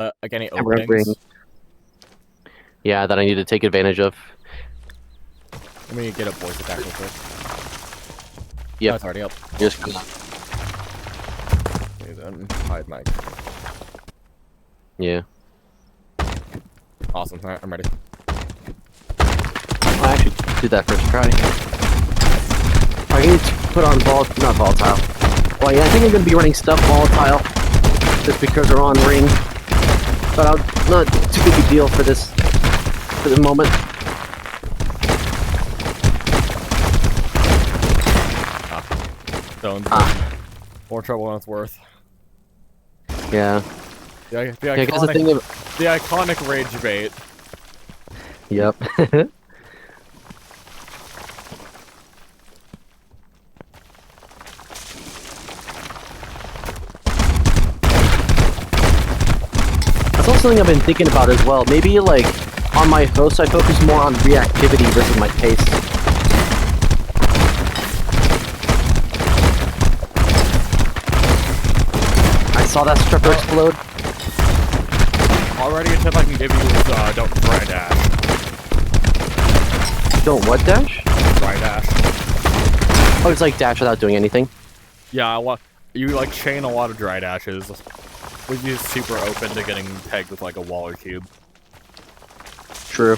like any I'm remembering. openings? Yeah, that I need to take advantage of. Let me get a voice attack real quick. Yep. Oh, it's already up. Just Okay, then hide mic. yeah. Awesome. Alright, I'm ready. I'll actually do that first try. I need to put on not volatile. Well, yeah, I think I'm gonna be running stuff volatile, just because we're on ring. But not too big a deal for the moment. Stone's more trouble than it's worth. Yeah. The Yeah, I guess the thing of the iconic rage bait. yep. That's also something I've been thinking about as well. Maybe like on my host, I focus more on reactivity versus my pace. I saw that stripper explode. Already a tip I can give you is don't dry dash. Don't what dash? Dry dash. Oh, it's like dash without doing anything. Yeah, you like chain a lot of dry dashes. With you super open to getting pegged with like a wall or cube. True.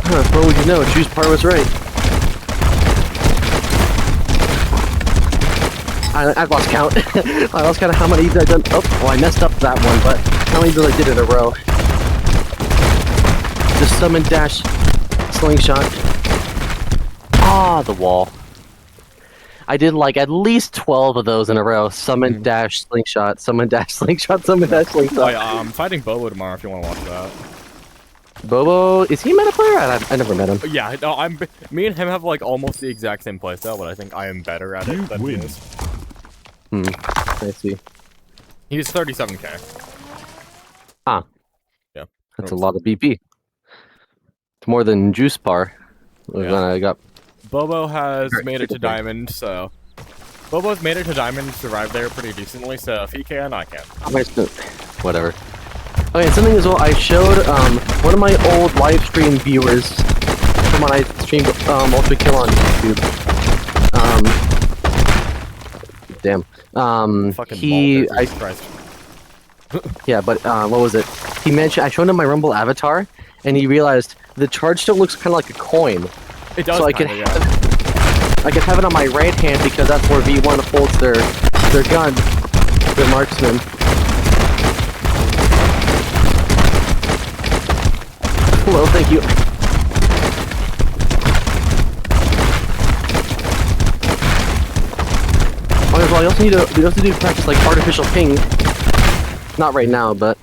Huh, what would you know? Juice part was right. I've lost count. I lost count of how many I've done. Oh, well, I messed up that one, but how many did I did in a row? Just summon dash, slingshot. Ah, the wall. I did like at least 12 of those in a row. Summon dash, slingshot, summon dash, slingshot, summon dash, slingshot. Oh, yeah, I'm fighting Bobo tomorrow if you want to watch that. Bobo, is he a meta player? I never met him. Yeah, no, me and him have like almost the exact same playstyle, but I think I am better at it than he is. I see. He's 37k. Ah. Yeah. That's a lot of BP. It's more than juice par. Yeah. I got. Bobo has made it to diamond, so Bobo's made it to diamond, survived there pretty decently. So if he can, I can. Whatever. Okay, something as well. I showed one of my old live stream viewers from when I streamed Ultra Kill on YouTube. Damn. Fucking he. Christ. Yeah, but what was it? He mentioned I showed him my Rumble avatar, and he realized the charge stone looks kind of like a coin. It does. So I could have it on my right hand because that's where V1 holds their gun, their marksman. Hello, thank you. Okay, well, we also need to practice like artificial ping. Not right now, but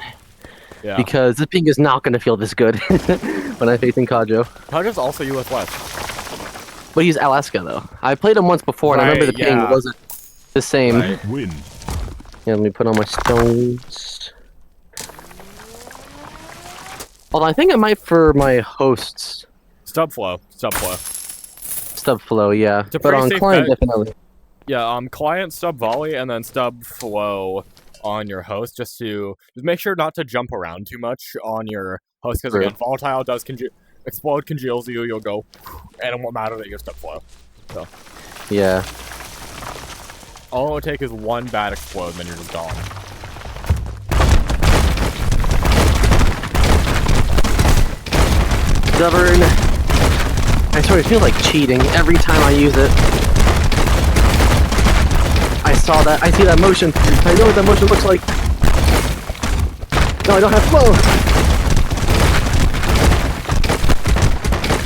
yeah. Because this ping is not going to feel this good when I'm facing Kajo. Kajo's also US West. But he's Alaska though. I played him once before, and I remember the ping wasn't the same. Right. Yeah, let me put on my stones. Although I think I might for my hosts. Stub flow. Stub flow, yeah. But on client, definitely. Yeah, client stub volley and then stub flow on your host, just make sure not to jump around too much on your host, because again, volatile does explode, congeals you, you'll go, and it won't matter that you're stub flow. So yeah. All it would take is one bad explode, and then you're just gone. Stubborn. I sort of feel like cheating every time I use it. I saw that. I see that motion. I know what that motion looks like. No, I don't have flow.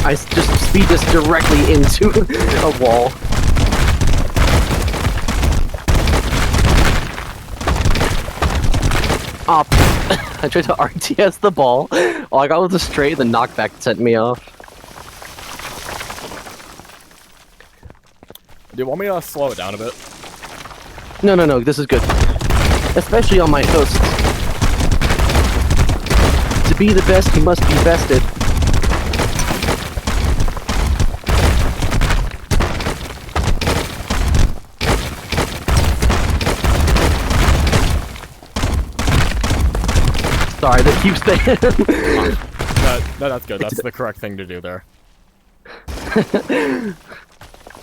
I just speed this directly into a wall. Up. I tried to RTS the ball. All I got was a straight, the knockback sent me off. Do you want me to slow it down a bit? No, this is good. Especially on my hosts. To be the best, you must be bested. cube spam. That's good. That's the correct thing to do there.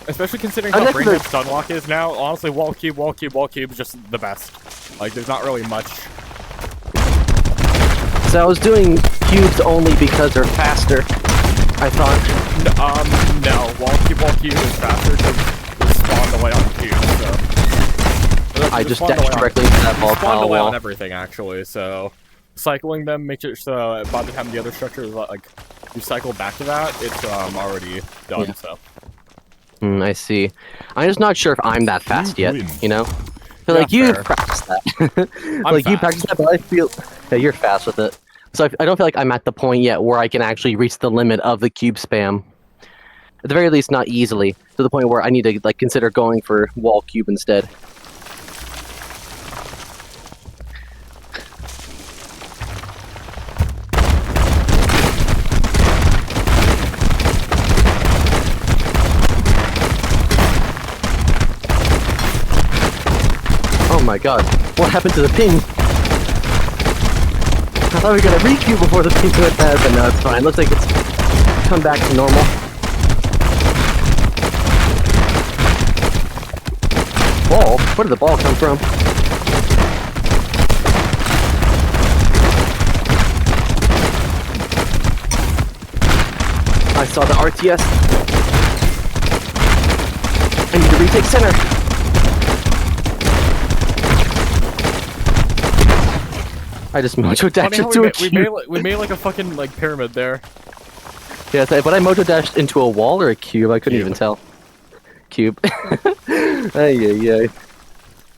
Especially considering how brain dead Stunlock is now. Honestly, wall cube is just the best. Like, there's not really much. So I was doing cubes only because they're faster, I thought. No. Wall cube is faster because you spawned away on the cube, so. I just dashed directly into that volatile spawned away wall. On everything, actually, so. Cycling them makes it so by the time the other structure is, like, you cycle back to that, it's already done, so. I see. I'm just not sure if I'm that fast yet, you know? Like, you've practiced that. Like, you practiced that, but I feel... Yeah, you're fast with it. So I don't feel like I'm at the point yet where I can actually reach the limit of the cube spam. At the very least, not easily. To the point where I need to, like, consider going for wall cube instead. Oh my god, what happened to the ping? I thought we were gonna re-queue before the ping went bad, but no, it's fine. Looks like it's come back to normal. Ball? Where did the ball come from? I saw the RTS. I need to retake center. I just mojo dashed into a cube. We made like a fucking like pyramid there. Yeah, but I mojo dashed into a wall or a cube. I couldn't even tell. Cube. Ay.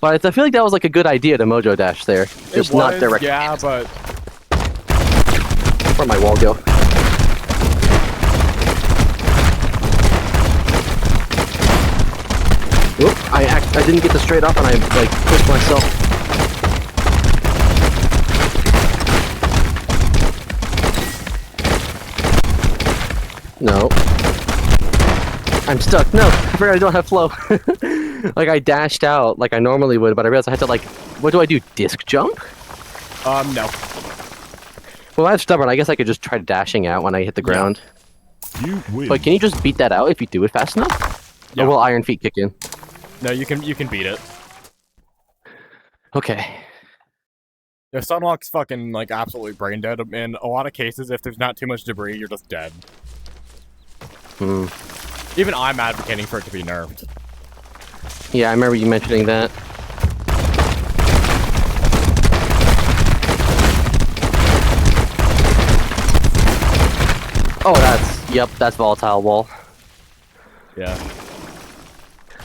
But I feel like that was like a good idea to mojo dash there. Just not directly. Yeah, but where'd my wall go? Whoop! I didn't get the straight up, and I like pushed myself. No. I'm stuck. No, I forgot I don't have flow. Like, I dashed out like I normally would, but I realized I had to, like, what do I do? Disc jump? No. Well, I'm stubborn. I guess I could just try dashing out when I hit the ground. You win. But can you just beat that out if you do it fast enough? Yeah. Or will Iron Feet kick in? No, you can beat it. Okay. Yeah, Sunlock's fucking, like, absolutely brain dead. In a lot of cases, if there's not too much debris, you're just dead. Even I'm advocating for it to be nerfed. Yeah, I remember you mentioning that. Oh, that's volatile wall. Yeah.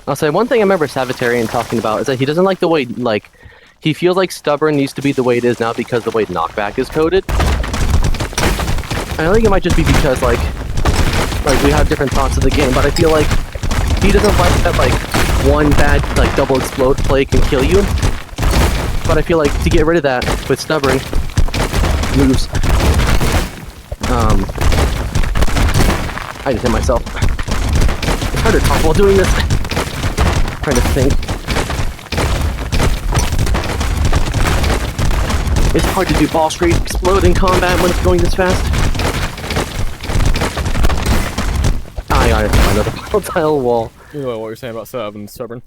I'll say one thing I remember Savitarian talking about is that he doesn't like the way, like, he feels like Stubborn needs to be the way it is now because the way Knockback is coded. I think it might just be because, like we have different thoughts of the game, but I feel like he doesn't like that, like, one bad, like, double explode play can kill you. But I feel like to get rid of that with Stubborn moves, I just hit myself. It's hard to talk while doing this. I'm trying to think. It's hard to do ball straight explode in combat when it's going this fast. I got it. Another volatile wall. What you're saying about Sub and Stubborn?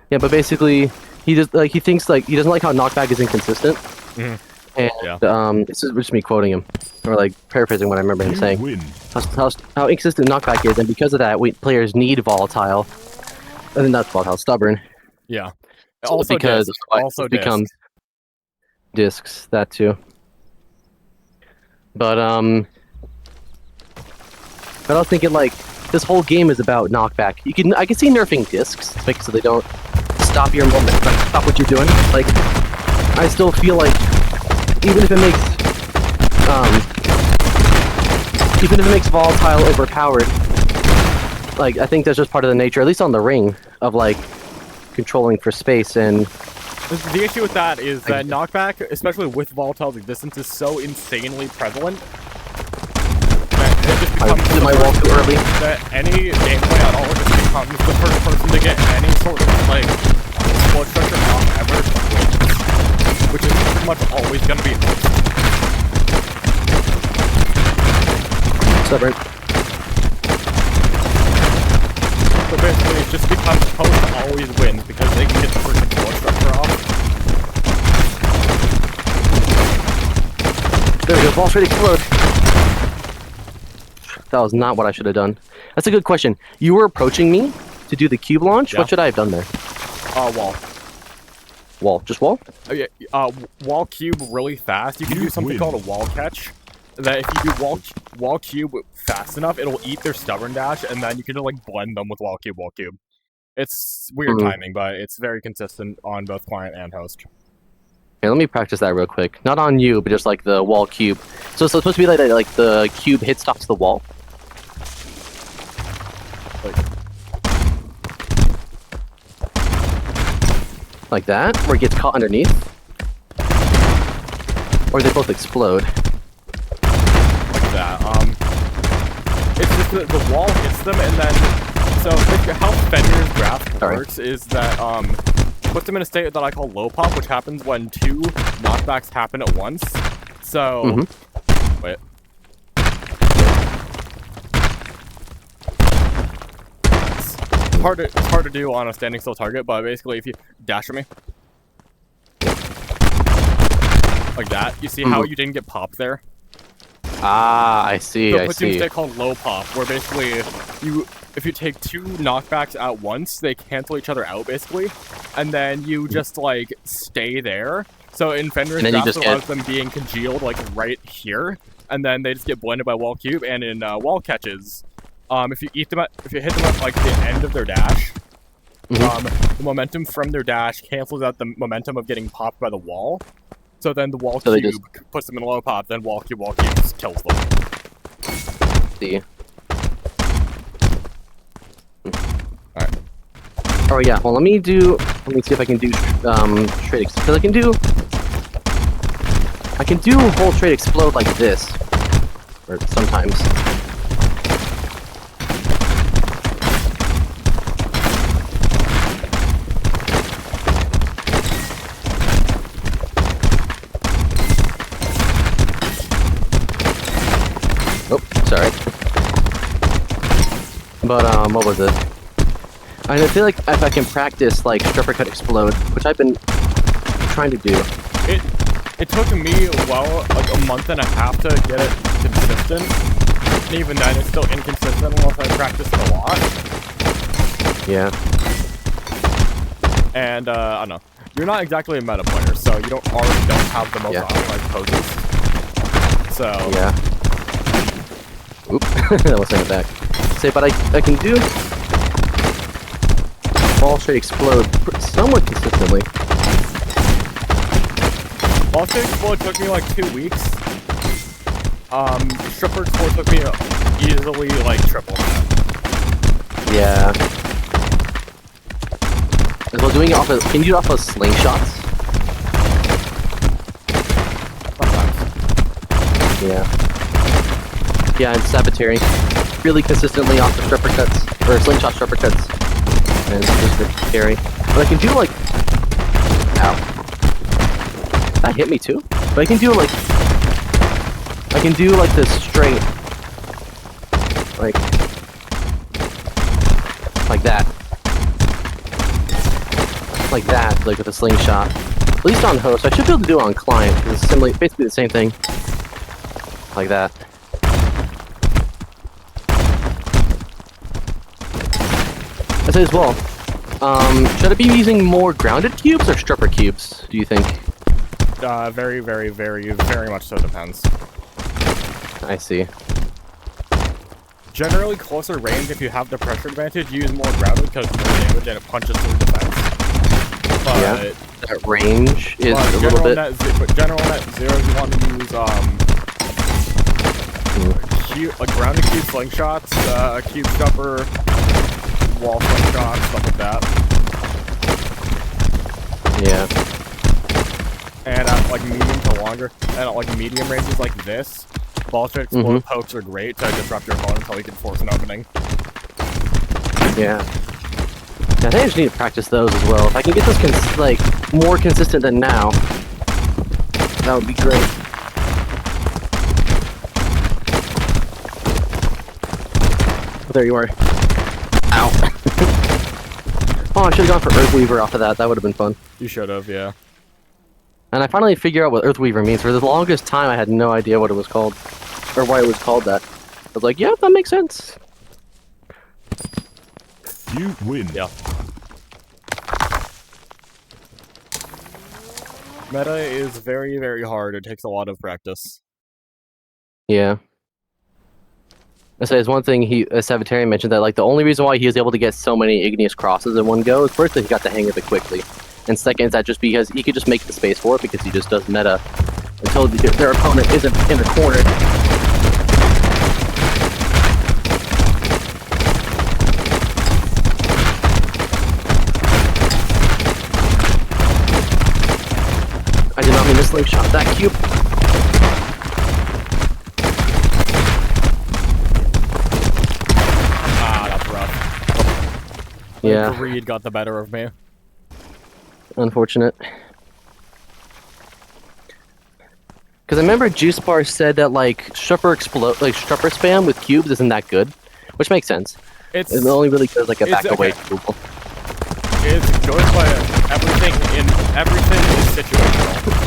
Yeah, but basically, he just he thinks like he doesn't like how knockback is inconsistent. And this is just me quoting him, or like paraphrasing what I remember him saying. How inconsistent knockback is, and because of that, players need volatile. And then that's volatile, Stubborn. Yeah. So also because disc. Also it becomes discs, that too. But I was thinking like this whole game is about knockback. I can see nerfing discs so they don't stop your moment, stop what you're doing. Like I still feel like even if it makes volatile overpowered, like I think that's just part of the nature, at least on the ring, of like controlling for space. And the issue with that is that knockback, especially with volatile's existence, is so insanely prevalent that it just becomes did my wall too early. That any gameplay at all just becomes the first person to get any sort of like explode structure knock ever wins, which is pretty much always going to be Stubborn. So basically, it's just because host always wins because they can get the freaking floor structure off. There we go, ball straight explode. That was not what I should have done. That's a good question. You were approaching me to do the cube launch? Yeah. What should I have done there? Wall. Wall. Just wall? Yeah, wall cube really fast. You can do something called a wall catch. That if you do wall cube fast enough, it'll eat their stubborn dash, and then you can like blend them with wall cube. It's weird timing, but it's very consistent on both client and host. Okay, let me practice that real quick. Not on you, but just like the wall cube. So it's supposed to be like the cube hit stops the wall. Like that, where it gets caught underneath. Or they both explode. Like that. It's just that the wall hits them, and then so how Fenrir's graph works is that puts them in a state that I call low pop, which happens when 2 knockbacks happen at once. So wait. It's hard to do on a standing still target, but basically if you dash at me like that, you see how you didn't get popped there? Ah, I see, so I puts you in a see. state called low pop, where basically if you take 2 knockbacks at once, they cancel each other out basically, and then you just like stay there. So in Fenrir's graph, it allows them being congealed like right here, and then they just get blended by wall cube. And in wall catches, if you hit them at like the end of their dash, the momentum from their dash cancels out the momentum of getting popped by the wall. So then the wall cube puts them in low pop, then wall cube just kills them. See. Alright. Oh yeah, well let me see if I can do straight because I can do whole straight explode like this. Or sometimes. Oh, sorry. But what was it? I feel like if I can practice like stripper cut explode, which I've been trying to do. It took me like a month and a half to get it consistent. And even then, it's still inconsistent unless I practice it a lot. Yeah. And I don't know. You're not exactly a meta player, so you don't have the most optimized poses. So yeah. Oop, that was send it back. Say, but I can do ball straight explode somewhat consistently. Ball straight explode took me like 2 weeks. Stripper explode took me easily like triple that. Yeah. As well, doing it off of, can you do it off of slingshots? Sometimes. Yeah. Yeah, and sabotering really consistently off the stripper cuts, or slingshot stripper cuts, and just the carry. But I can do like, ow, that hit me too. But I can do like this straight, like that, like with a slingshot. At least on host, I should be able to do it on client because it's basically the same thing, like that. I say as well, should I be using more grounded cubes or stripper cubes, do you think? Very, very, very, very much so depends. I see. Generally, closer range, if you have the pressure advantage, use more grounded because more damage and it punches through defense. But, yeah, that range is a little bit... But general net 0, you want to use grounded cube slingshots, cube jumper, wall slingshot, stuff like that. Yeah. And at like medium to longer, and at like medium ranges like this, ball straight explode pokes are great to disrupt your opponent until you can force an opening. Yeah. I think I just need to practice those as well. If I can get those more consistent than now, that would be great. There you are. Ow. Oh, I should have gone for Earthweaver off of that. That would have been fun. You should have, yeah. And I finally figured out what Earthweaver means. For the longest time, I had no idea what it was called. Or why it was called that. I was like, yeah, that makes sense. You win. Yeah. Meta is very, very hard. It takes a lot of practice. Yeah. I say, there's one thing Savitarian mentioned that, like, the only reason why he was able to get so many igneous crosses in one go is first that he got the hang of it quickly. And second is that just because he could just make the space for it because he just does meta until their opponent isn't in the corner. I did not mean to slingshot that cube. Ah, that's rough. Yeah. The greed got the better of me. Unfortunate. Because I remember Juice Bar said that like Strupper spam with cubes isn't that good, which makes sense. It only really goes like a back away removal. It's good, but everything is situational.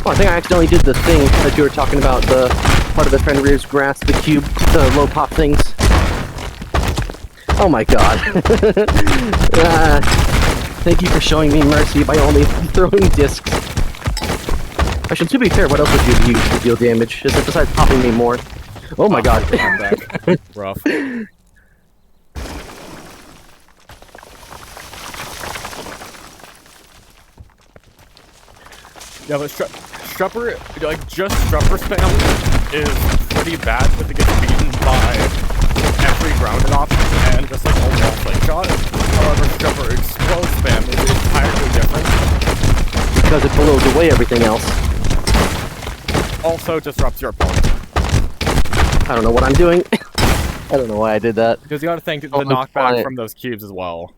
Oh, I think I accidentally did the thing that you were talking about, the part of the Fenrir's grass, the cube, the low pop things. Oh my god. Thank you for showing me mercy by only throwing discs. Actually, to be fair, what else would you use to deal damage, just besides popping me more? Oh my god. Rough. Yeah, but Strupper, like, just Strupper spam is pretty bad because it gets beaten by every grounded option and just like a wall flick shot. However, Strupper explode spam is entirely different. Because it blows away everything else. Also disrupts your opponent. I don't know what I'm doing. I don't know why I did that. Because you gotta think the knockback from those cubes as well.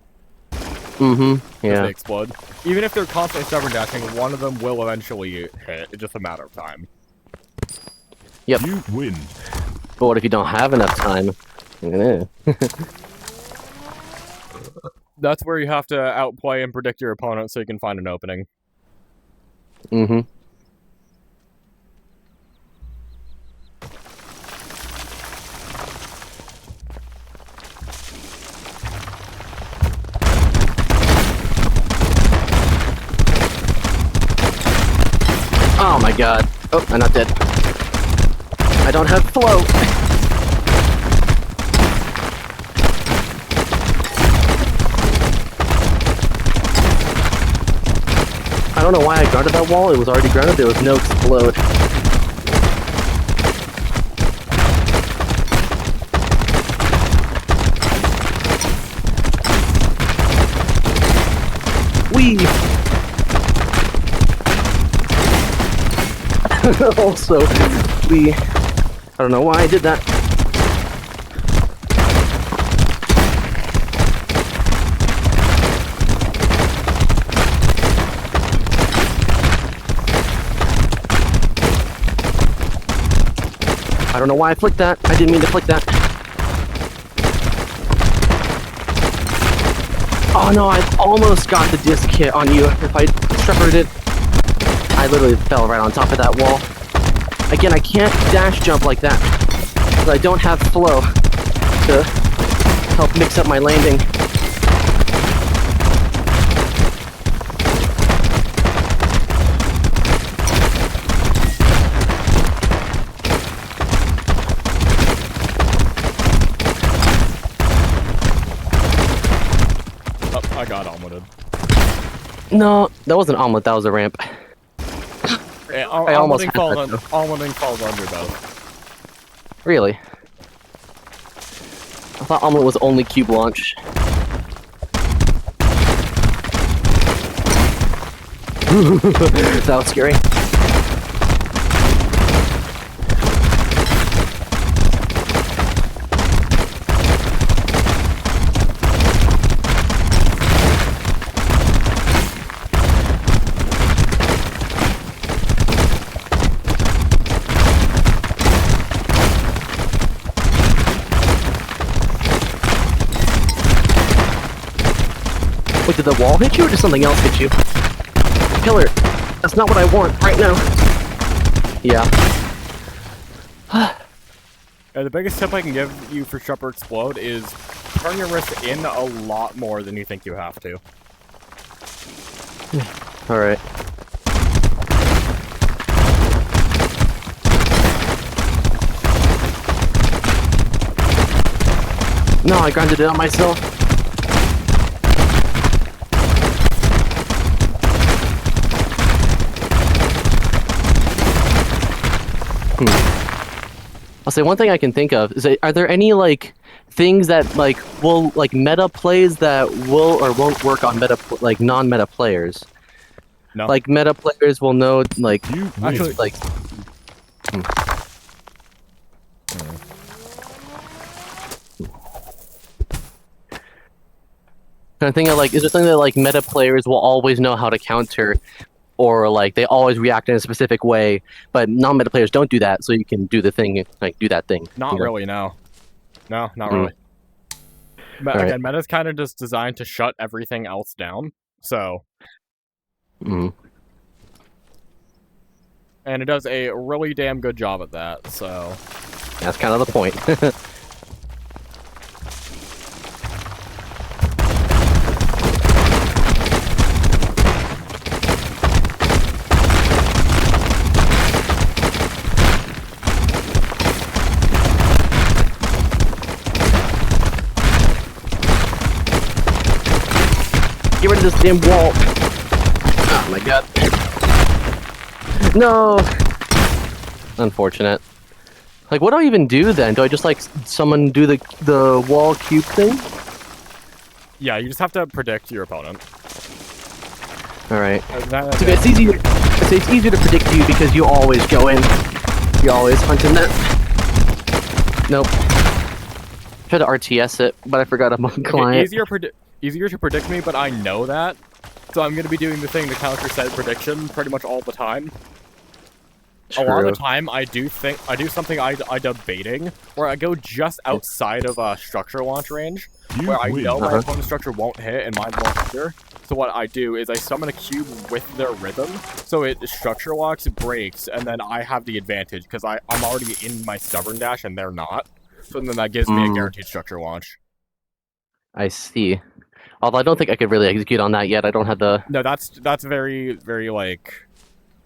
Mm-hmm, yeah. They explode. Even if they're constantly stubborn dashing, one of them will eventually hit. It's just a matter of time. Yep. You win. But what if you don't have enough time? That's where you have to outplay and predict your opponent so you can find an opening. Mm-hmm. Oh my god. Oh, I'm not dead. I don't have flow. I don't know why I grounded that wall. It was already grounded. There was no explode. Wee! Also, I don't know why I did that. I don't know why I flicked that. I didn't mean to flick that. Oh no, I almost got the disc hit on you if I struppered it. I literally fell right on top of that wall. Again, I can't dash jump like that, because I don't have flow to help mix up my landing. Oh, I got omeleted. No, that wasn't an omelet, that was a ramp. Yeah, I almost had that, omeling falls under both. Really? I thought omelet was only cube launch. That was scary. Wait, did the wall hit you or did something else hit you? Killer, that's not what I want right now. Yeah. The biggest tip I can give you for Shut or Explode is turn your wrist in a lot more than you think you have to. Alright. No, I grinded it out myself. I'll say one thing I can think of is, are there any like things that like will like meta plays that will or won't work on like non-meta players? No. Like meta players will know like actually like. Kind of think of like, is there something that like meta players will always know how to counter, or like they always react in a specific way, but non-meta players don't do that, so you can do the thing, like do that thing. Not really, no. No, not really. But All again, meta's kind of just designed to shut everything else down, so. And it does a really damn good job at that, so. That's kind of the point. Get rid of this damn wall. Oh my god. No. Unfortunate. Like, what do I even do then? Do I just like someone do the wall cube thing? Yeah, you just have to predict your opponent. All right. It's easier. It's easier to predict you because you always go in. You always hunt in that. Nope. Try to RTS it, but I forgot I'm on client. Easier to predict me, but I know that, so I'm gonna be doing the thing to counter said prediction pretty much all the time. True. A lot of the time, I do something I dub baiting, where I go just outside of structure launch range, where I know my opponent's structure won't hit and mine won't either. So what I do is I summon a cube with their rhythm, so it structure locks, breaks, and then I have the advantage because I'm already in my stubborn dash and they're not. So then that gives me a guaranteed structure launch. I see. Although I don't think I could really execute on that yet. I don't have the... No, that's very, very, like...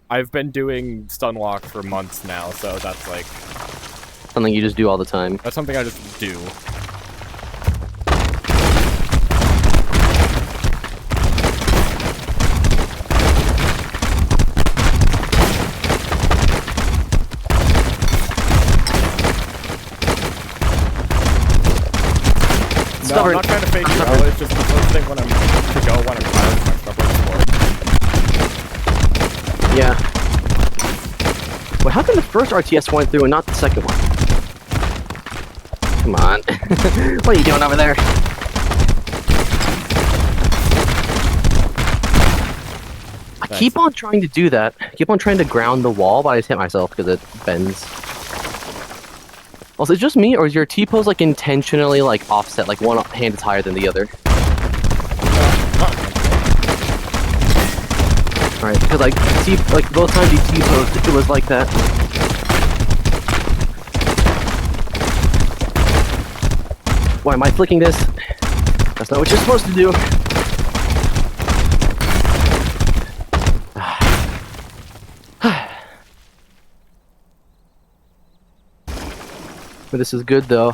I've been doing stun lock for months now, so that's, like... something you just do all the time. That's something I just do. No, I'm not trying to fake you out, it's just the first thing when I'm to go when I'm tired of my stubborn explode. Yeah. Well, how come the first RTS went through and not the second one? Come on. What are you doing over there? I keep on trying to do that. I keep on trying to ground the wall, but I just hit myself because it bends. Also, is it just me, or is your T-pose like intentionally like offset, like one hand is higher than the other? Alright, because like both times you T-posed, it was like that. Why am I flicking this? That's not what you're supposed to do. But this is good though.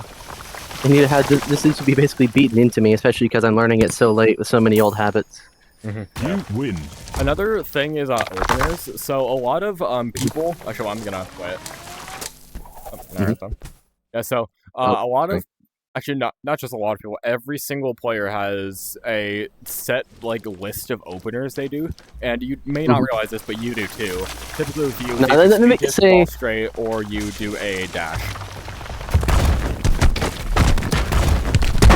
I need to have this needs to be basically beaten into me, especially because I'm learning it so late with so many old habits. You win. Another thing is openers. So a lot of people. Actually, I'm gonna wait. Yeah. So a lot of actually not just a lot of people. Every single player has a set like list of openers they do, and you may not realize this, but you do too. Typically, if you ball straight or you do a dash.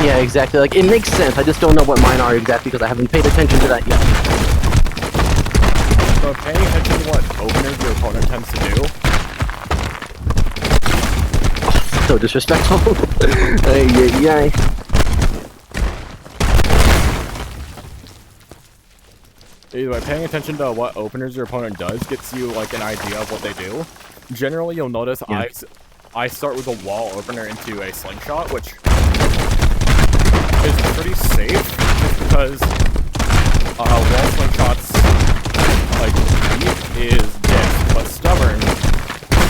Yeah, exactly. Like, it makes sense. I just don't know what mine are exactly because I haven't paid attention to that yet. So paying attention to what openers your opponent tends to do. Oh, so disrespectful. Yay. Either way, paying attention to what openers your opponent does gets you like an idea of what they do. Generally, you'll notice I start with a wall opener into a slingshot, which is pretty safe, just because wall slingshots like is disc, but stubborn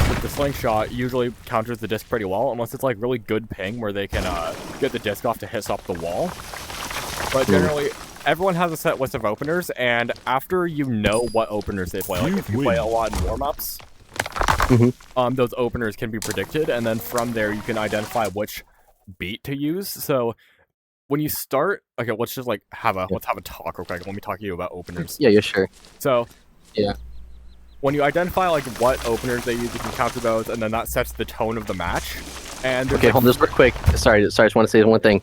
with the slingshot usually counters the disc pretty well, unless it's like really good ping where they can get the disc off to hit off the wall. But generally, everyone has a set list of openers, and after you know what openers they play, like if you play a lot in warm-ups, those openers can be predicted, and then from there you can identify which beat to use. So when you start, okay, let's just like have a talk real quick. Let me talk to you about openers. Yeah, sure. So yeah, when you identify like what openers they use, you can counter those, and then that sets the tone of the match. And okay, hold this real quick. Sorry, I just want to say one thing.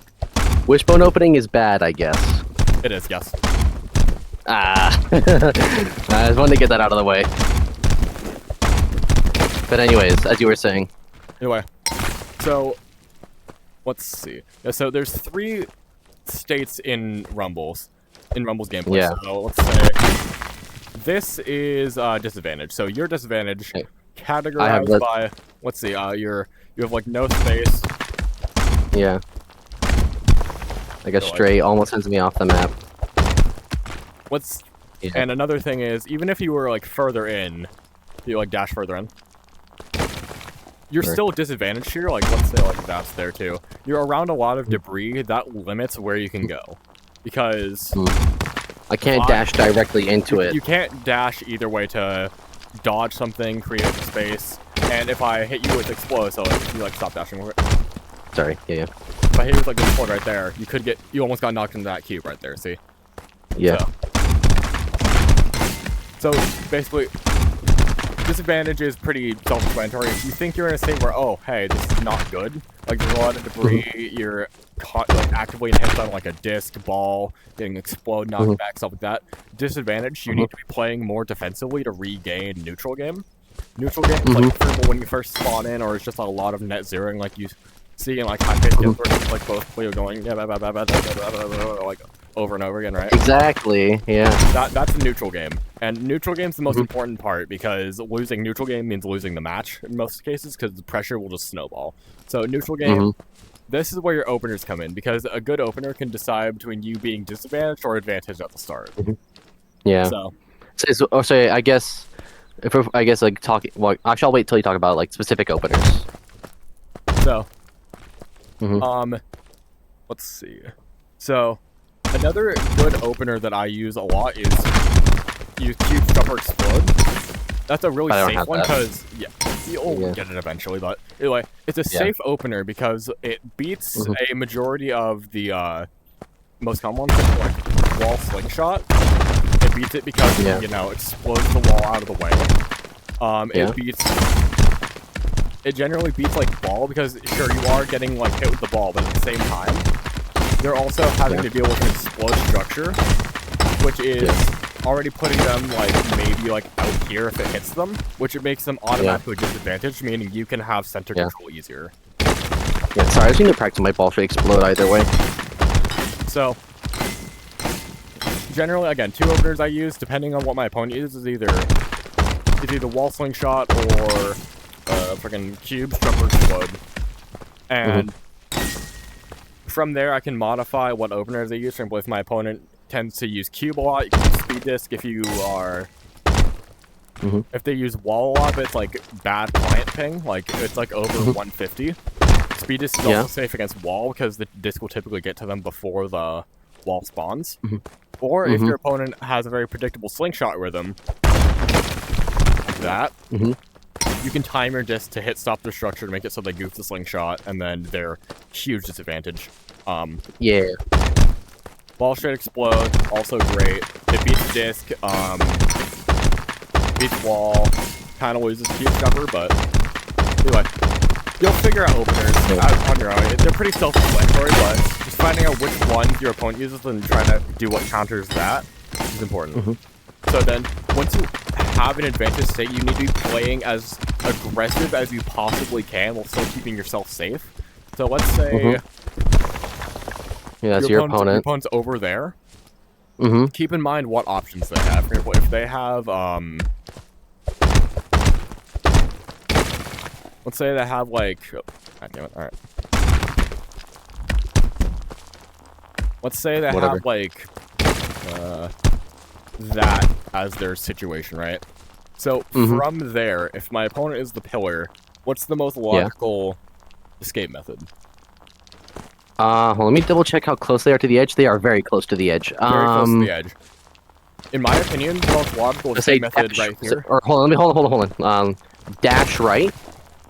Wishbone opening is bad, I guess. It is, yes. I just wanted to get that out of the way. But anyways, as you were saying. Anyway, so let's see. Yeah, so there's 3 states in Rumble's gameplay. Yeah. So let's say this is disadvantage. So your disadvantage categorized by, let's see, you have like no space. Yeah. Like a straight almost sends me off the map. And another thing is, even if you were like further in, you like dash further in, you're still disadvantaged here. Like let's say like that's there too. You're around a lot of debris that limits where you can go, because I can't dash directly into it. You can't dash either way to dodge something, create space, and if I hit you with explode, so if you like stop dashing. Sorry. Yeah. If I hit you with like this explode right there, you almost got knocked into that cube right there. See? Yeah. So basically, disadvantage is pretty self-explanatory. If you think you're in a state where, oh, hey, this is not good, like there's a lot of debris, you're caught like actively hit on like a disc, ball, getting explode, knocked back, stuff like that. Disadvantage, you need to be playing more defensively to regain neutral game. Neutral game, like for example, when you first spawn in, or it's just a lot of net zeroing, like you see in like high-paced games where it's like both players going like over and over again, right? Exactly. Yeah. That's a neutral game, and neutral game's the most important part, because losing neutral game means losing the match in most cases, because the pressure will just snowball. So neutral game, this is where your openers come in, because a good opener can decide between you being disadvantaged or advantaged at the start. Yeah. So I guess like talking. Well, actually, I'll wait till you talk about like specific openers. So. Let's see. So, another good opener that I use a lot is use Cube Stopper Explode. That's a really safe one, because you'll get it eventually, but anyway, it's a safe opener because it beats a majority of the most common ones, like wall slingshot. It beats it because it, explodes the wall out of the way. It generally beats like ball, because sure, you are getting like hit with the ball, but at the same time, they're also having to deal with an explode structure, which is already putting them like maybe like out here if it hits them, which it makes them automatically disadvantaged, meaning you can have center control easier. Yeah, sorry, I just need to practice my ball should explode either way. So generally, again, 2 openers I use, depending on what my opponent uses, is either wall slingshot or freaking cube stopper explode, and from there I can modify what openers I use. For example, if my opponent tends to use cube a lot, you can use speed disc. If you are, if they use wall a lot, but it's like bad client ping, like it's like over 150. Speed disc is also safe against wall, because the disc will typically get to them before the wall spawns. Or if your opponent has a very predictable slingshot rhythm, like that. You can time your disc to hit stop their structure to make it so they goof the slingshot, and then they're huge disadvantage. Ball straight explode, also great. It beats disc, beats wall, kind of loses cube cover, but anyway, you'll figure out openers on your own. They're pretty self-explanatory, but just finding out which one your opponent uses and trying to do what counters that is important. So then, once you have an advantage state, you need to be playing as aggressive as you possibly can while still keeping yourself safe. So let's say that's your opponent. Your opponent's over there. keep in mind what options they have. For example, if they have, let's say they have, like, oh, God damn it, alright. Let's say they have, like, that as their situation, right? So, from there, if my opponent is the pillar, what's the most logical escape method? Let me double check how close they are to the edge. They are very close to the edge. Very close to the edge. In my opinion, the most logical escape method right here... Or hold on. Dash right?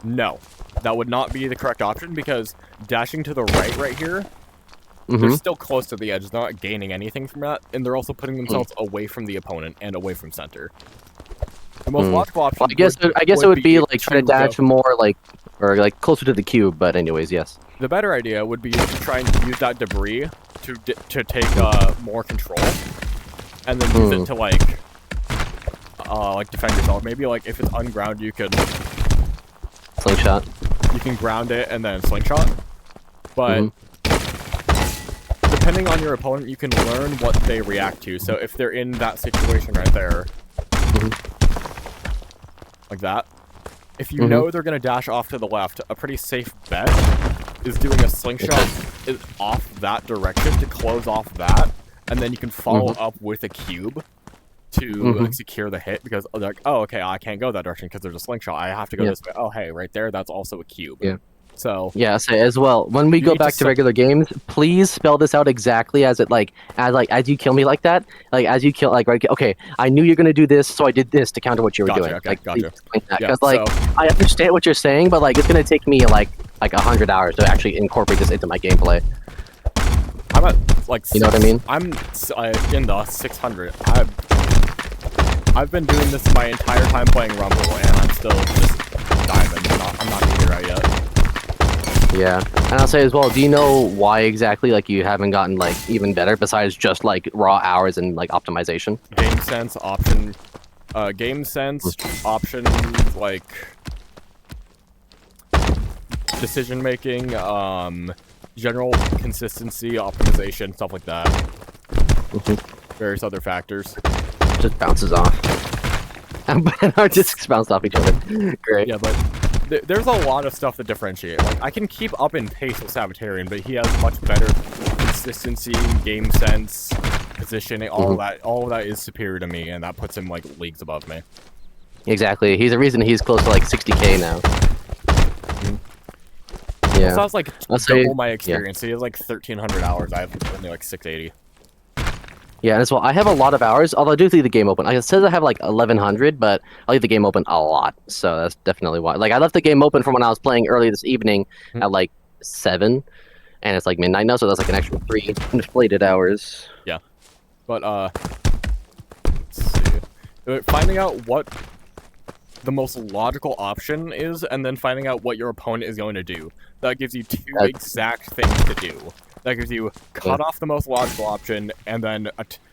No. That would not be the correct option, because dashing to the right here, they're still close to the edge. They're not gaining anything from that, and they're also putting themselves away from the opponent and away from center. The most logical option. Well, I guess it would be like try to dash more or closer to the cube. But anyways, yes. The better idea would be to try and use that debris to take more control, and then use it to like defend yourself. Maybe like if it's unground, you could slingshot. You can ground it and then slingshot, but. Depending on your opponent, you can learn what they react to. So if they're in that situation right there, like that, if you know they're going to dash off to the left, a pretty safe bet is doing a slingshot off that direction to close off that, and then you can follow up with a cube to secure the hit, because they're like, oh, okay, I can't go that direction because there's a slingshot. I have to go this way. Oh, hey, right there, that's also a cube. Yeah. So yeah, so as well. When we go back to regular games, please spell this out exactly as you kill me like that. Like as you kill, like right, okay, I knew you're gonna do this, so I did this to counter what you were doing. Okay, like, gotcha. Because I understand what you're saying, but like it's gonna take me like 100 hours to actually incorporate this into my gameplay. I'm at like you know what I mean? I'm in the 600. I've been doing this my entire time playing Rumble, and I'm still just diving. I'm not figured out yet. Yeah, and I'll say as well, do you know why exactly like you haven't gotten like even better besides just like raw hours and like optimization? Game sense, options, like decision making, general consistency, optimization, stuff like that. Various other factors. Just bounces off. And our discs bounce off each other. Great. Yeah, but there's a lot of stuff that differentiate. Like, I can keep up in pace with Sabbatarian, but he has much better consistency, game sense, positioning. All of that is superior to me, and that puts him like leagues above me. Exactly. He's the reason he's close to like 60k now. Yeah. So that's like double my experience. He has like 1,300 hours. I have only like 680. Yeah, and as well, I have a lot of hours, although I do leave the game open. Like, it says I have like 1,100, but I leave the game open a lot, so that's definitely why. Like, I left the game open from when I was playing early this evening at like 7, and it's like midnight now, so that's like an extra 3 inflated hours. Yeah, but let's see. Finding out what the most logical option is, and then finding out what your opponent is going to do. That gives you two exact things to do. That gives you cut off the most logical option, and then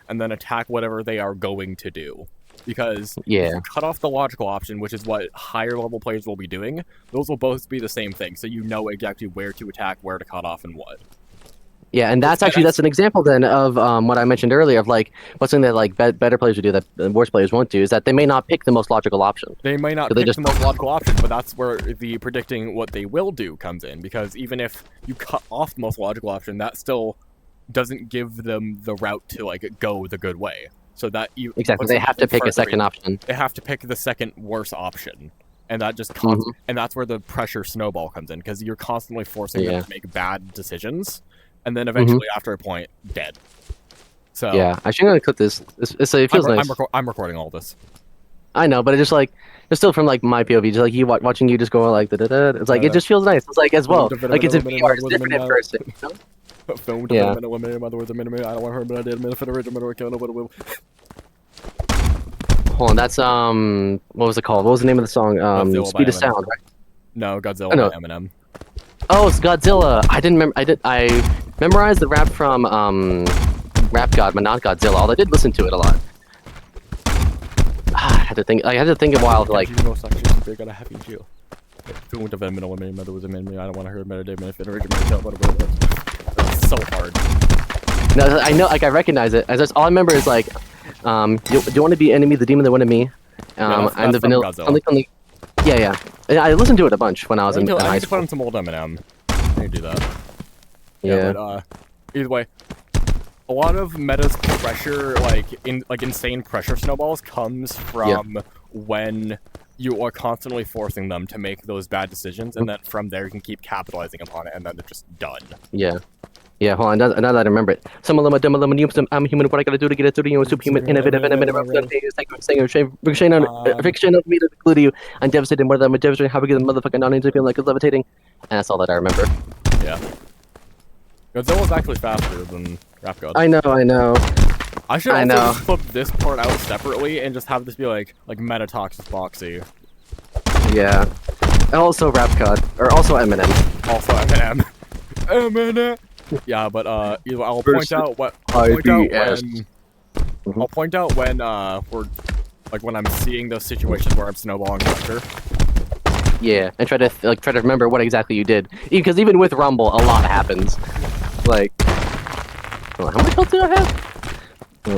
attack whatever they are going to do. Because if you cut off the logical option, which is what higher level players will be doing, those will both be the same thing. So you know exactly where to attack, where to cut off, and what. Yeah, and that's an example then of what I mentioned earlier of like what's something that like better players would do that worse players won't do is that they may not pick the most logical option. They may not pick the most logical option, but that's where the predicting what they will do comes in. Because even if you cut off the most logical option, that still doesn't give them the route to like go the good way. So that exactly they have to pick a second option. They have to pick the second worse option, and that just and that's where the pressure snowball comes in because you're constantly forcing them to make bad decisions. And then eventually, after a point, dead. So yeah, actually, I'm gonna clip this. It feels nice. I'm recording all this. I know, but it's still from like my POV, just like you watching you just going like da da da. It's like it just feels nice. It's like as well, like it's in VR, it's different in person. Filmed a minute, 1 minute, in other words, a minute. I don't want her, but I did a minute for the original. Hold on, that's what was it called? What was the name of the song? Speed of Sound, right? No, Godzilla by Eminem. Oh, it's Godzilla. I memorized the rap from Rap God, but not Godzilla. Although I did listen to it a lot. I had to think a while to like. I don't want to hurt. That's so hard. No, I know, like I recognize it. As that's all I remember is like, do you want to be enemy, the demon that wanted me? That's and the from vanilla. Godzilla. Yeah. I listened to it a bunch when I was in I high need to put school. on some old Eminem. I need to do that. Yeah. But either way, a lot of meta's pressure, like insane pressure snowballs, comes from when you are constantly forcing them to make those bad decisions, and then from there you can keep capitalizing upon it, and then they're just done. Yeah. Yeah, hold on. Now that I remember it. Some of them are dumb, I'm human. What I gotta do to get it through to you? Superhuman, innovative, fiction of me to include you. I'm devastated more than I'm devastated. How we get the motherfucking audience feeling like it's levitating. And that's all that I remember. Yeah. Godzilla's actually faster than Rap God. I know. I should also just flip this part out separately and just have this be like meta talks with Boxy. Yeah. Also Rap God. Or also Eminem. Also Eminem. Eminem. Yeah, but I'll point out when we're like when I'm seeing those situations where I'm snowballing pressure. Yeah, and try to remember what exactly you did. Because even with Rumble, a lot happens. Like, how much health do I have? We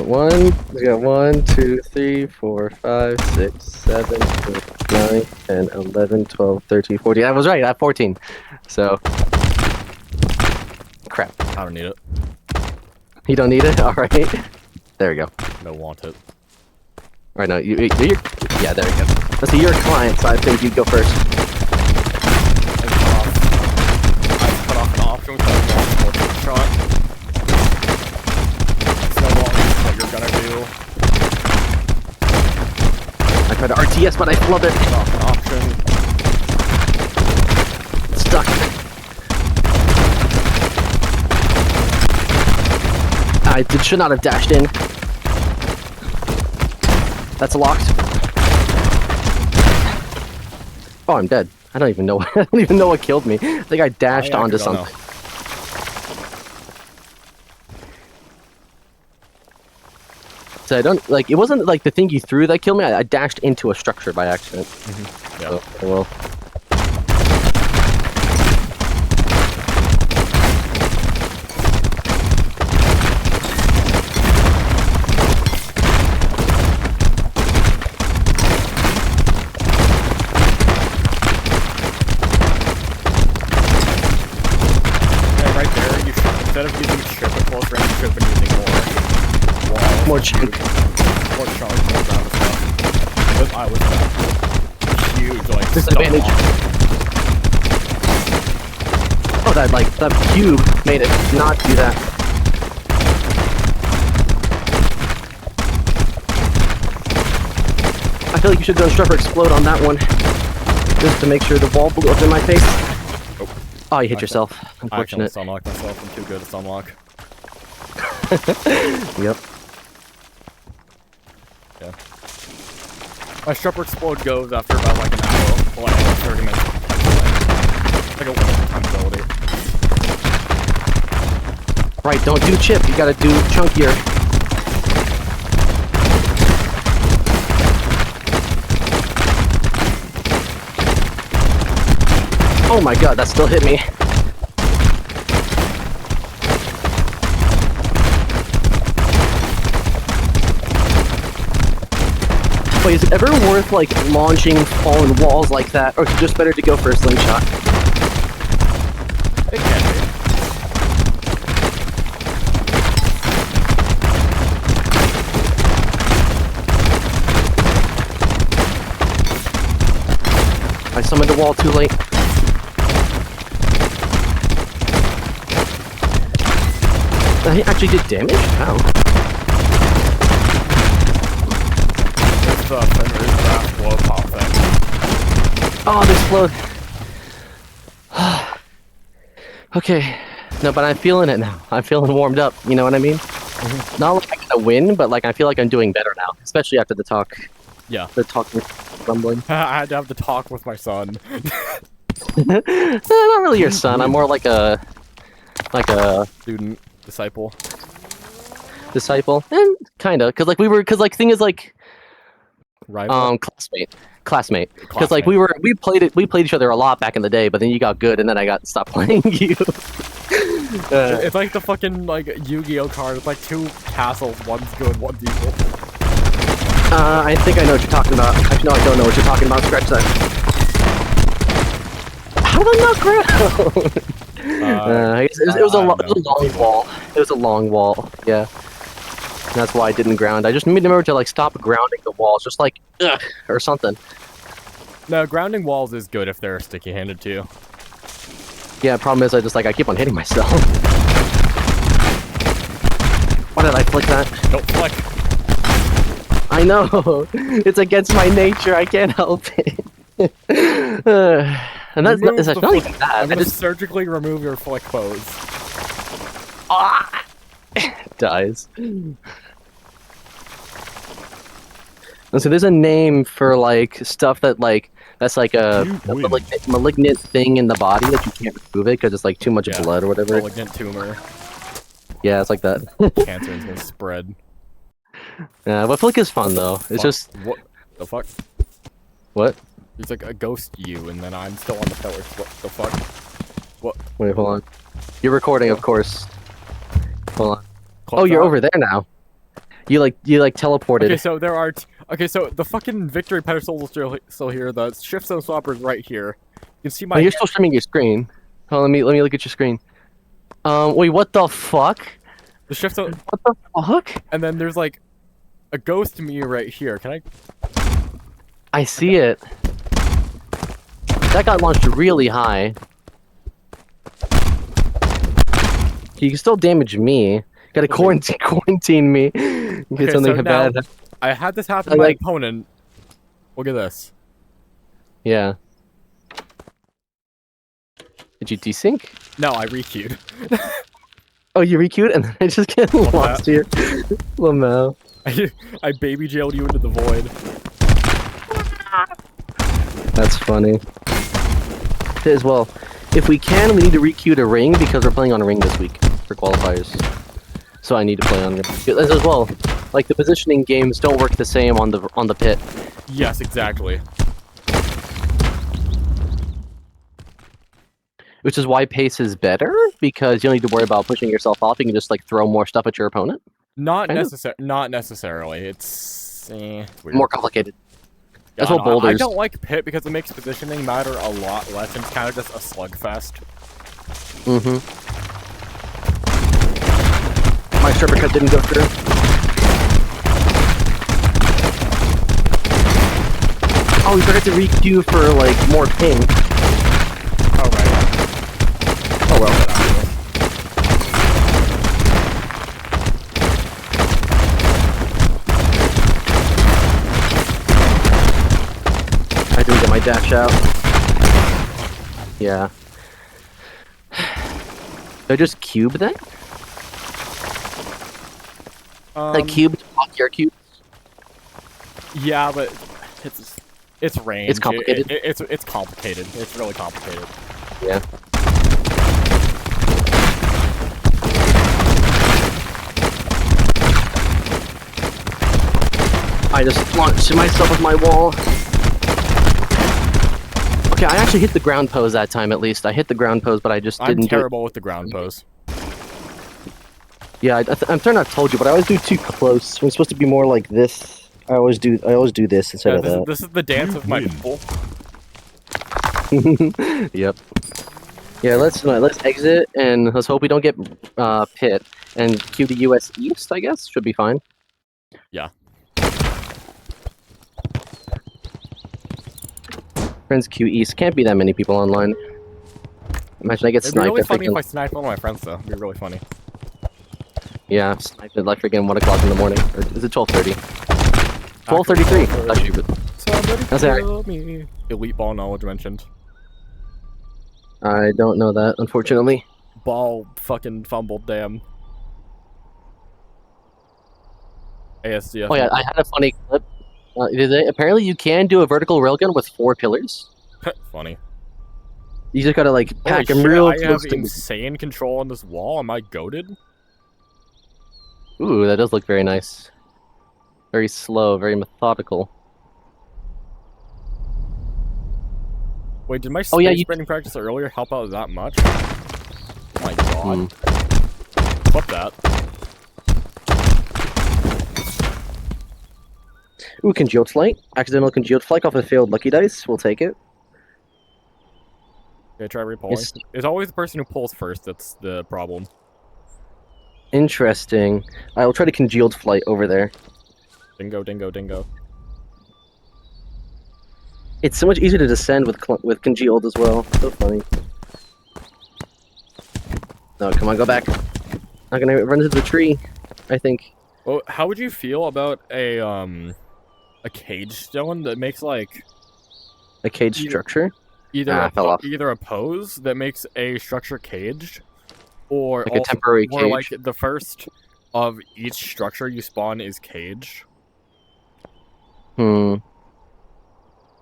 got 1, 2, 3, 4, 5, 6, 7, 8, 9, 10, 11, 12, 13, 14. I was right, I have 14. So, crap. I don't need it. You don't need it? Alright. There we go. No, want it. Alright, no, you're... Yeah, there we go. Let's see, you're a client, so I think you'd go first. I cut off an option with that shot. What you're gonna do. I tried to RTS, but I flub it. Cut off an option. Stuck. I should not have dashed in. That's locked. Oh, I'm dead. I don't even know. I don't even know what killed me. I think I dashed onto something. So I don't like. It wasn't like the thing you threw that killed me. I dashed into a structure by accident. Yeah. So, well. Instead of using chip at close range, you should have been using more chunk. More chunk, more ground stuff. Because I was that huge, like, disadvantage. Oh, that cube made it not do that. I feel like you should go Struffer Explode on that one. Just to make sure the wall blew up in my face. Oh, you hit yourself. Unfortunate. I accidentally sunlocked myself. I'm too good at sunlock. Yep. Yeah. My Strupper Explode goes after about like an hour, like 30 minutes. Like a one-time ability. Right, don't do chip. You gotta do chunkier. Oh my god, that still hit me. Wait, is it ever worth, like, launching fallen walls like that? Or is it just better to go for a slingshot? It can be. I summoned a wall too late. That actually did damage? How? It's the Fenrir's Wrath blow pop thing. Oh, this flowed. Okay. No, but I'm feeling it now. I'm feeling warmed up. You know what I mean? Mm-hmm. Not like I'm gonna win, but like I feel like I'm doing better now. Especially after the talk. Yeah. The talk rumbling. I had to have the talk with my son. Not really your son. I'm more like a student, disciple. Disciple, and kinda, cause like thing is like, rival. Classmate. Cause like we played each other a lot back in the day, but then you got good, and then I stopped playing you. It's like the fucking like Yu-Gi-Oh card. It's like 2 castles, one's good, one's evil. I think I know what you're talking about. Actually, no, I don't know what you're talking about. Scratch that. How did that not ground? It was a long wall. It was a long wall. Yeah. And that's why I didn't ground. I just made remember to like stop grounding the walls, just like ugh, or something. No, grounding walls is good if they're sticky-handed too. Yeah, problem is I keep on hitting myself. Why did I flick that? Don't flick. I know. It's against my nature. I can't help it. And that's not even bad. I'm gonna surgically remove your flick pose. Ah! Dies. And so there's a name for like stuff that like that's like a malignant thing in the body that you can't remove it because it's like too much blood or whatever. Malignant tumor. Yeah, it's like that. Cancer is gonna spread. Yeah, but flick is fun though. It's just what the fuck? What? It's like a ghost you, and then I'm still on the pillars. What the fuck? What? Wait, hold on. You're recording, of course. Hold on. Close Oh, you're out. over there now. You teleported. Okay, so there are. Okay, so the fucking victory pedestal is still here. The shift zone swapper is right here. You can see my. Oh, you're still streaming your screen. Oh, let me look at your screen. Wait, what the fuck? The shift zone. What the fuck? And then there's like a ghost me right here. Can I? I see it. That got launched really high. You can still damage me. You gotta quarantine me. Get Okay, something so now, bad. I had this happen to my opponent. Look at this. Yeah. Did you desync? No, I requeued. Oh, you requeued and then I just get lost here. Lamau. I baby jailed you into the void. That's funny. As well, if we can, we need to requeue to ring because we're playing on ring this week for qualifiers. So I need to play on ring as well. Like the positioning games don't work the same on the pit. Yes, exactly. Which is why pace is better because you don't need to worry about pushing yourself off. You can just like throw more stuff at your opponent. Not necessarily. It's weird. More complicated. Yeah, That's what boulders. I don't like pit because it makes positioning matter a lot less, and it's kind of just a slugfest. Mm-hmm. My stripper cut didn't go through. Oh, we forgot to requeue for like more ping. Oh right. Oh well. I didn't get my dash out. Yeah. Did I just cube then? Like cube to block your cube? Yeah, but it's range. It's complicated. It's complicated. It's really complicated. Yeah. I just launched myself with my wall. Okay, I actually hit the ground pose that time at least. I hit the ground pose, but I just didn't I'm terrible with the ground pose. Yeah, I'm sorry not told you, but I always do too close. We're supposed to be more like this. I always do this instead of that. This is the dance of my people. Yep. Yeah, let's exit and let's hope we don't get pit and queue the US East. I guess should be fine. Yeah. Friends queue East. Can't be that many people online. Imagine I get It'd be sniped. really funny if I sniped one of my friends though. It'd be really funny. Yeah, sniped at like freaking 1 o'clock in the morning. Or is it 12:30? 12:33. Actually, but Somebody that's alright. kill me. Elite ball knowledge mentioned. I don't know that, unfortunately. Ball fucking fumbled, damn. ASDF. Oh yeah, I had a funny clip. Apparently you can do a vertical railgun with 4 pillars. Funny. You just gotta like pack them Holy shit, real I have close. insane control on this wall. Am I goated? Ooh, that does look very nice. Very slow, very methodical. Wait, did my Oh, yeah, space sprinting practice earlier help out that much? Oh my god. god. Flip that. Ooh, congealed flight. Accidental congealed flight off a failed lucky dice. We'll take it. Okay, try repulling. It's always the person who pulls first that's the problem. Interesting. I will try to congealed flight over there. Dingo, dingo, dingo. It's so much easier to descend with congealed as well. So funny. No, come on, go back. I'm gonna run into the tree, I think. Well, how would you feel about a cage stone that makes like a cage structure? Either either a pose that makes a structure caged, or like a temporary cage. Or like the first of each structure you spawn is caged.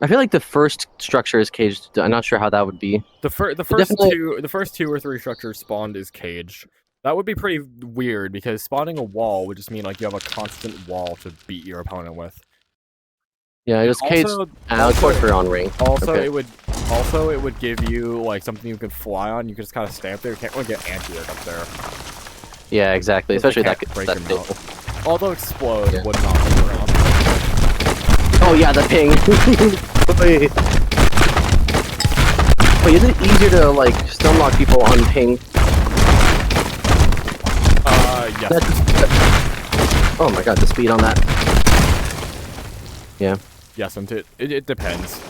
I feel like the first structure is caged. I'm not sure how that would be. The first two or three structures spawned is caged. That would be pretty weird because spawning a wall would just mean like you have a constant wall to beat your opponent with. Yeah, it was caged. Of course, we're on ring. Also, it would give you like something you could fly on. You could just kind of stay up there. You can't really get anti-air up there. Yeah, exactly. Especially that break them out. Although explode would not be around. Oh yeah, the ping. Wait, is it easier to like stunlock people on ping? Yes. Oh my god, the speed on that. Yeah. Yes, and it depends.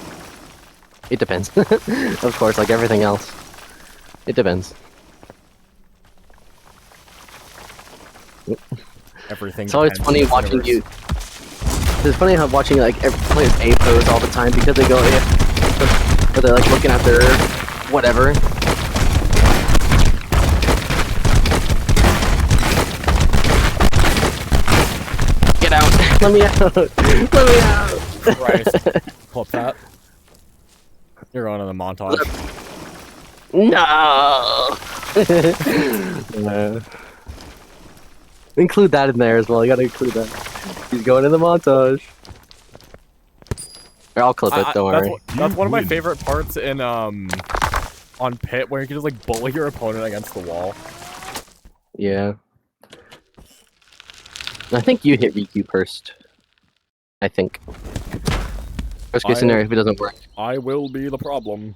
It depends. Of course, like everything else. It depends. Everything. It's always funny watching you. It's funny how watching like every players A pose all the time because they go, but they're like looking at their whatever. Get out! Let me out! Let me out! Christ. Flip that. You're going on the montage. No! Include that in there as well. You gotta include that. He's going in the montage. I'll clip it. Don't worry. That's one of my favorite parts in on Pit, where you can just like bully your opponent against the wall. Yeah. I think you hit Riku first. I think. Worst case scenario if it doesn't work. I will be the problem.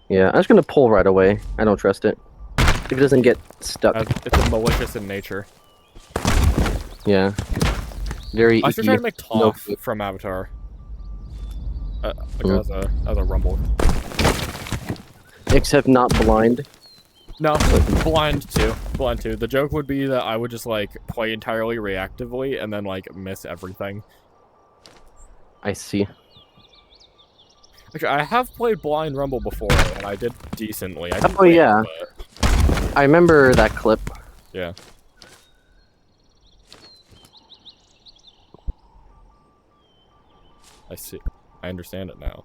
Yeah, I'm just gonna pull right away. I don't trust it. If it doesn't get stuck. It's malicious in nature. Yeah. Very I should try to make Toph from Avatar. As a rumble. Except not blind. No, blind too. Blind too. The joke would be that I would just like play entirely reactively and then like miss everything. I see. Actually, I have played blind rumble before and I did decently. Oh yeah. I remember that clip. Yeah. I see. I understand it now.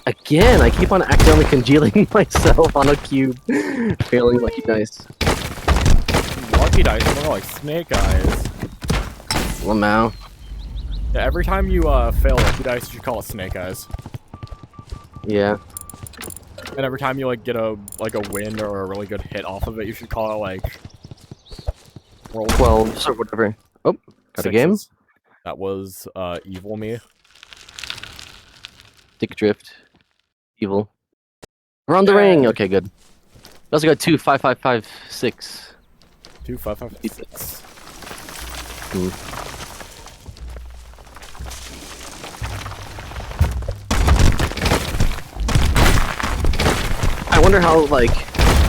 Again, I keep on accidentally congealing myself on a cube. Failing lucky dice. Lucky dice, more like snake eyes. Lamau. Yeah, every time you fail lucky dice, you should call it snake eyes. Yeah. And every time you like get a win or a really good hit off of it, you should call it like roll 12 or whatever. Oh, got a game. That was evil me. Dick drift. Evil. We're on the ring. Okay, good. We also got 2 5 5 5 6. 2 5 5 6. I wonder how like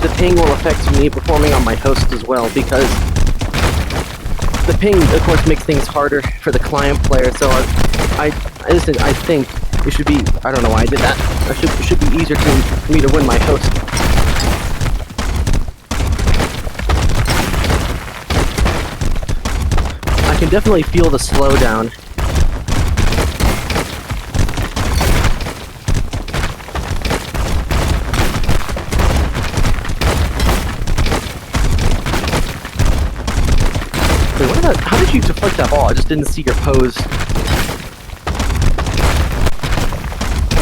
the ping will affect me performing on my host as well, because the ping of course makes things harder for the client player. So I think it should be, I don't know why I did that. It should be easier for me to win my host. I can definitely feel the slowdown. Wait, how did you deflect that ball? I just didn't see your pose.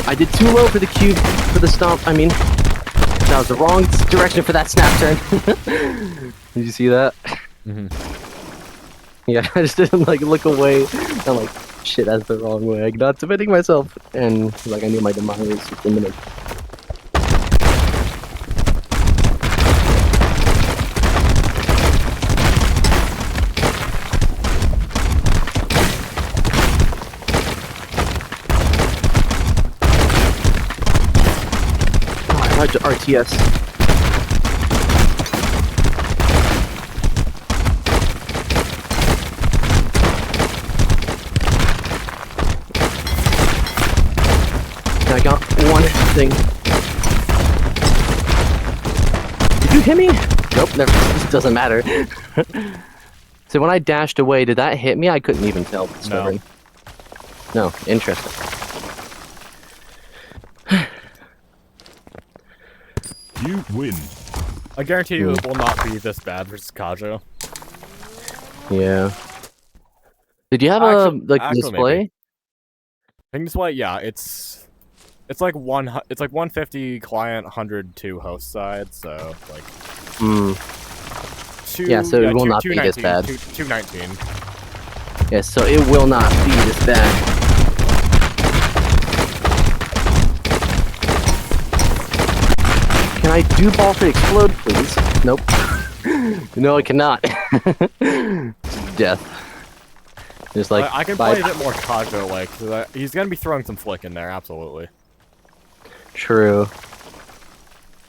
I did too low for the cube for the stomp. I mean, that was the wrong direction for that snap turn. Did you see that? Mm-hmm. Yeah, I just didn't like look away. I'm like, shit, that's the wrong way. I'm not defending myself, and like I knew my demise was imminent. Oh, I tried to RTS. I got one thing. Did you hit me? Nope, never. It doesn't matter. So when I dashed away, did that hit me? I couldn't even tell. No. No, interesting. You win. I guarantee you it will not be this bad versus Kajo. Yeah. Did you have Actually, a display? maybe. Ping display, yeah, it's like 150 client, 102 host side, so like. Yeah, so it will not be this bad. 219. Yes, so it will not be this bad. Can I do ball to explode, please? Nope. No, I cannot. Death. Just like I can play a bit more Kajo like. He's gonna be throwing some flick in there, absolutely. True.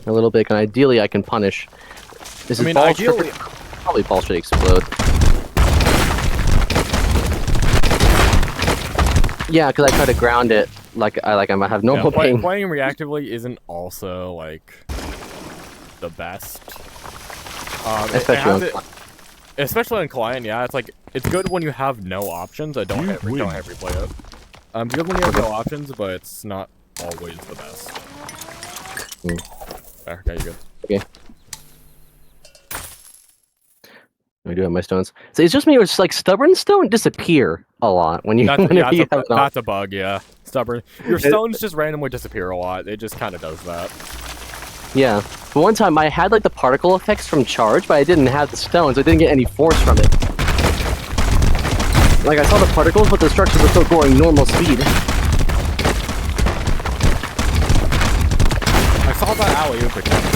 A little bit, and ideally I can punish. This is ball ideally, probably ball should explode. Yeah, because I try to ground it like I might have normal ping. Playing reactively isn't also like the best. Especially on client, yeah. It's like it's good when you have no options. I don't hit replay it. Good when you have no options, but it's not always the best. There, okay, you good. Okay. I do have my stones. So it's just me, or it's like stubborn stone disappear a lot when you. That's a bug, yeah. Stubborn. Your stones just randomly disappear a lot. It just kind of does that. Yeah. But one time I had like the particle effects from charge, but I didn't have the stones. I didn't get any force from it. Like I saw the particles, but the structures were still going normal speed. I saw that alley-oop attempt.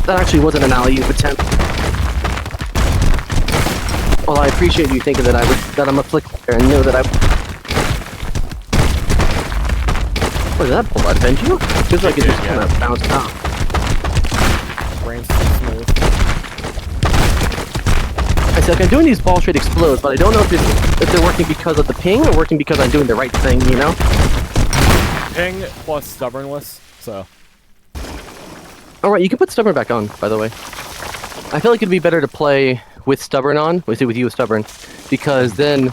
That actually wasn't an alley-oop attempt. Well, I appreciate you thinking that I'm a flick player and know that I. What, did that blood bend you? Feels like it just kind of bounced off. Brain's too smooth. I said, like, I'm doing these ball straight explodes, but I don't know if they're working because of the ping or working because I'm doing the right thing, you know? Ping plus stubbornness, so. Alright, you can put stubborn back on, by the way. I feel like it'd be better to play with stubborn on, with you with stubborn, because then.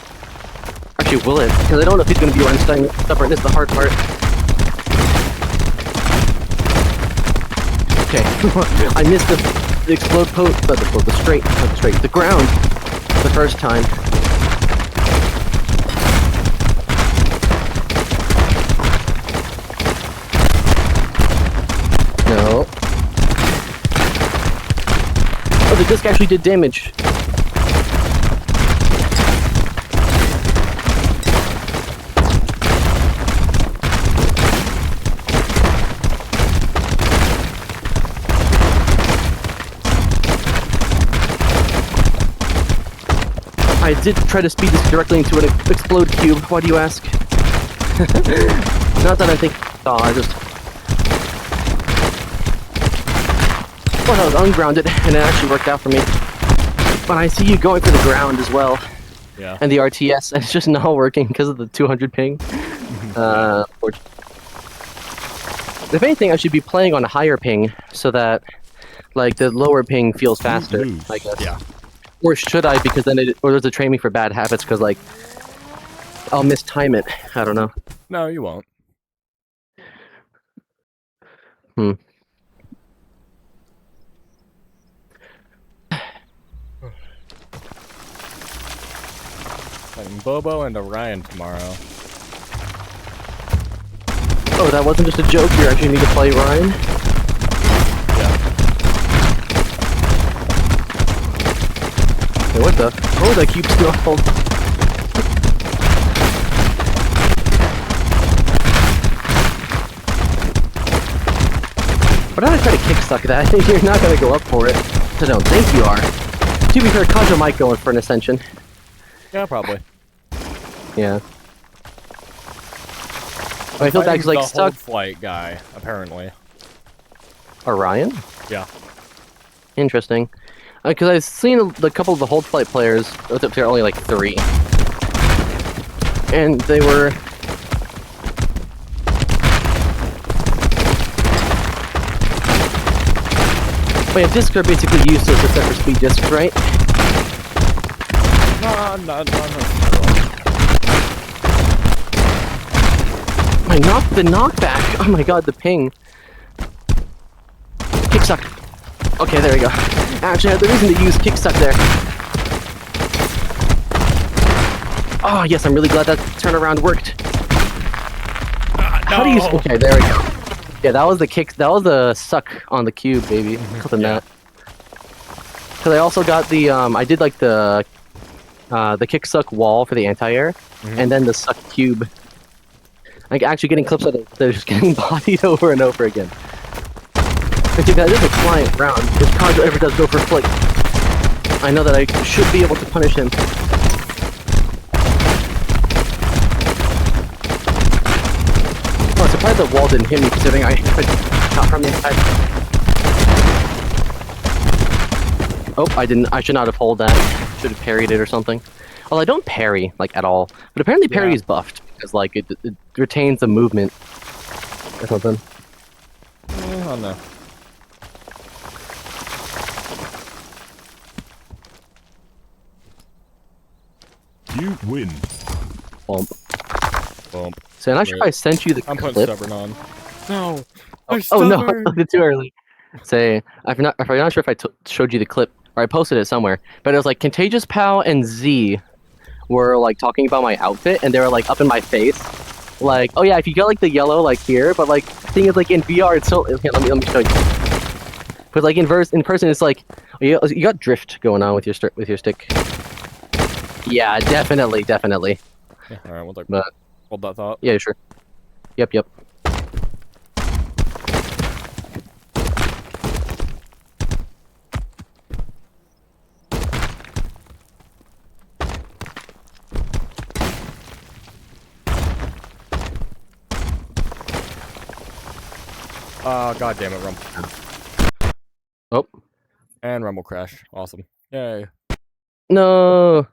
Actually, will it? Because I don't know if he's going to be running stubborn. This is the hard part. Okay, I missed the explode post, not the straight, the ground, the first time. No. Oh, the disc actually did damage. I did try to speed this directly into an explode cube. Why do you ask? Not that I think. Oh, I just. Well, I was ungrounded, and it actually worked out for me. But I see you going for the ground as well. Yeah. And the RTS, and it's just not working because of the 200 ping. If anything, I should be playing on a higher ping so that, like, the lower ping feels faster. I guess. Yeah. Or should I? Because then or there's a training for bad habits. Because like, I'll mistime it. I don't know. No, you won't. Fighting Bobo and Orion tomorrow. Oh, that wasn't just a joke. You actually need to play Ryan. Yeah. Hey, what the? Oh, that keeps snuffled. Why don't I try to kick suck that? You're not gonna go up for it. I don't think you are. To be fair, Kaja might go in for an ascension. Yeah, probably. Yeah. I feel bad because like the stuck. hold flight guy, apparently. Orion? Yeah. Interesting. Because I've seen a couple of the hold flight players. There are only like 3, and they were. Wait, discs are basically useless except for speed discs, right? No, not necessarily. The knockback! Oh my god, the ping. Kick suck. Okay, there we go. Actually, I had the reason to use kick suck there. Oh, yes, I'm really glad that turnaround worked. How do you... Okay, there we go. Yeah, that was the kick... That was the suck on the cube, baby. Clipping that. Because I also got the... I did, like, the kick suck wall for the anti-air, and then the suck cube. Like, actually getting clips of it, they're just getting bodied over and over again. And dude, that is a client round. If Kaja ever does go for flick, I know that I should be able to punish him. Oh, I'm surprised the wall didn't hit me, considering I could shot from the inside. Oh, I didn't. I should not have pulled that. Should have parried it or something. Well, I don't parry, like, at all. But apparently parry is buffed, because, like, it retains the movement or something. I don't know. You win. Bump. Bump. So I'm not sure if I sent you the I'm clip. putting stubborn on. No. Oh no, I took it too early. Say, I'm not sure if I showed you the clip, or I posted it somewhere, but it was like Contagious Pal and Z were like talking about my outfit, and they were like up in my face. Like, oh yeah, if you get like the yellow like here, but like, the thing is like in VR, it's so, here, let me show you. But like in person, it's like, you got drift going on with your stick. Yeah, definitely. Yeah, alright, we'll hold that thought. Yeah, sure. Yep. God damn it, Rumble. Oh. And Rumble crash. Awesome. Yay. No.